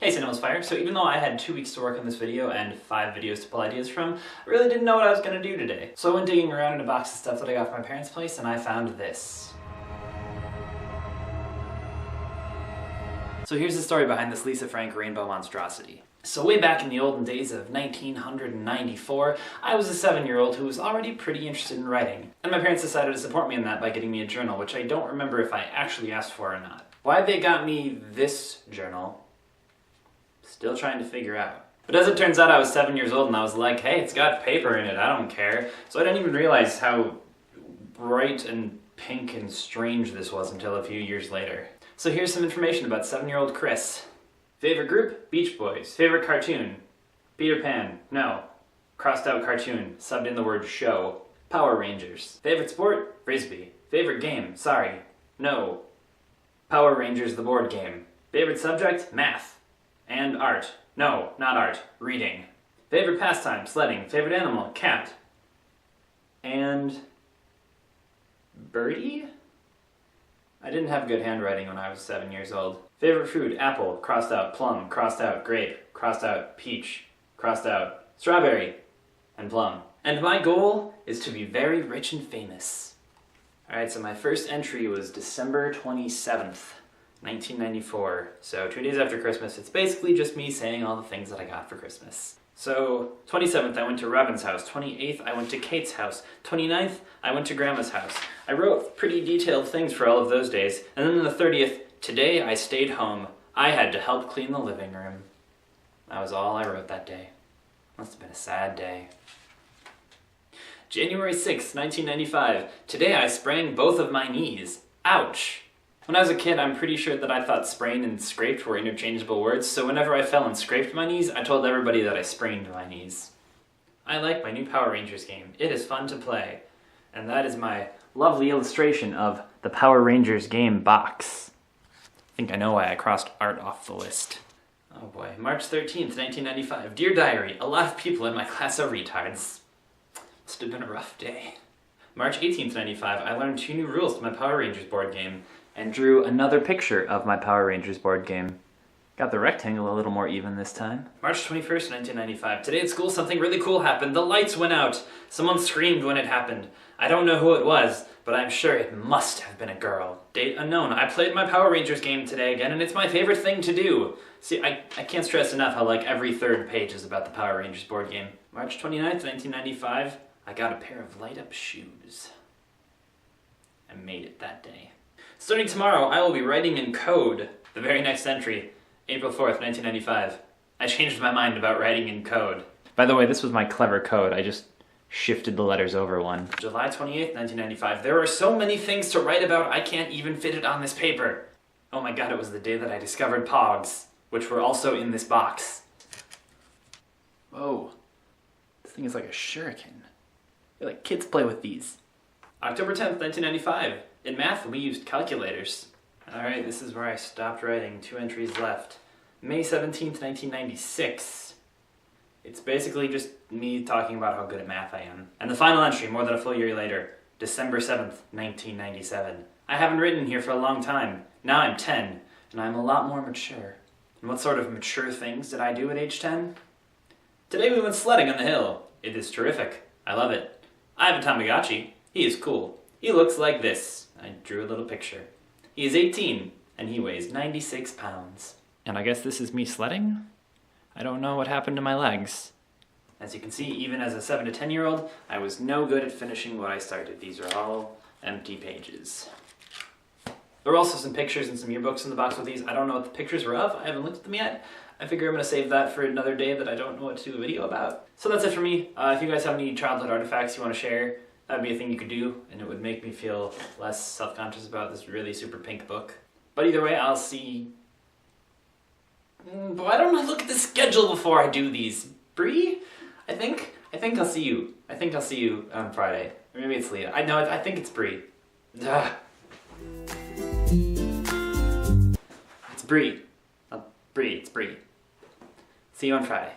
Hey stalking. So even though I had 2 weeks to work on this video and 5 videos to pull ideas from, I really didn't know what I was going to do today. So I went digging around in a box of stuff that I got from my parents' place and I found this. So here's the story behind this Lisa Frank rainbow monstrosity. So way back in the olden days of 1994, I was a 7-year-old who was already pretty interested in writing. And my parents decided to support me in that by getting me a journal, which I don't remember if I actually asked for or not. Why they got me this journal, still trying to figure out. But as it turns out, I was 7 years old and I was like, hey, it's got paper in it, I don't care. So I didn't even realize how bright and pink and strange this was until a few years later. So here's some information about 7-year-old Chris. Favorite group? Beach Boys. Favorite cartoon? Peter Pan. No. Crossed out cartoon. Subbed in the word show. Power Rangers. Favorite sport? Frisbee. Favorite game? Sorry. No. Power Rangers the board game. Favorite subject? Math. And art. No, not art. Reading. Favorite pastime? Sledding. Favorite animal? Cat. And birdie? I didn't have good handwriting when I was 7 years old. Favorite food? Apple, crossed out plum, crossed out grape, crossed out peach, crossed out strawberry, and plum. And my goal is to be very rich and famous. Alright, so my first entry was December 27th, 1994. So 2 days after Christmas. It's basically just me saying all the things that I got for Christmas. So 27th I went to Robin's house, 28th I went to Kate's house, 29th I went to Grandma's house. I wrote pretty detailed things for all of those days, and then on the 30th, today I stayed home. I had to help clean the living room. That was all I wrote that day. Must have been a sad day. January 6th, 1995. Today I sprained both of my knees. Ouch! When I was a kid, I'm pretty sure that I thought sprain and scraped were interchangeable words, so whenever I fell and scraped my knees, I told everybody that I sprained my knees. I like my new Power Rangers game. It is fun to play. And that is my lovely illustration of the Power Rangers game box. I think I know why I crossed art off the list. Oh boy. March 13th, 1995. Dear Diary, a lot of people in my class are retards. Must have been a rough day. March 18th, 95. I learned 2 new rules to my Power Rangers board game and drew another picture of my Power Rangers board game. Got the rectangle a little more even this time. March 21st, 1995. Today at school something really cool happened. The lights went out. Someone screamed when it happened. I don't know who it was, but I'm sure it must have been a girl. Date unknown. I played my Power Rangers game today again, and it's my favorite thing to do. See, I can't stress enough how like every 3rd page is about the Power Rangers board game. March 29th, 1995. I got a pair of light-up shoes. I made it that day. Starting tomorrow, I will be writing in code. The very next entry, April 4th, 1995. I changed my mind about writing in code. By the way, this was my clever code. I just shifted the letters over one. July 28th, 1995. There are so many things to write about, I can't even fit it on this paper. Oh my god, it was the day that I discovered Pogs, which were also in this box. Whoa. This thing is like a shuriken. Like kids play with these. October 10th, 1995. In math, we used calculators. Alright, this is where I stopped writing. 2 entries left. May 17th, 1996. It's basically just me talking about how good at math I am. And the final entry, more than a full year later. December 7th, 1997. I haven't written here for a long time. Now I'm 10, and I'm a lot more mature. And what sort of mature things did I do at age 10? Today we went sledding on the hill. It is terrific. I love it. I have a Tamagotchi. He is cool. He looks like this. I drew a little picture. He is 18, and he weighs 96 pounds. And I guess this is me sledding? I don't know what happened to my legs. As you can see, even as a 7 to 10-year-old, I was no good at finishing what I started. These are all empty pages. There were also some pictures and some yearbooks in the box with these. I don't know what the pictures were of. I haven't looked at them yet. I figure I'm going to save that for another day that I don't know what to do a video about. So that's it for me. If you guys have any childhood artifacts you want to share, that'd be a thing you could do, and it would make me feel less self-conscious about this really super pink book. But either way, I'll see... Why don't I look at the schedule before I do these? Bree? I think I'll see you. I think I'll see you on Friday. Or maybe it's Leah. I think it's Bree. Ugh. It's Bree. It's Bree. See you on Friday.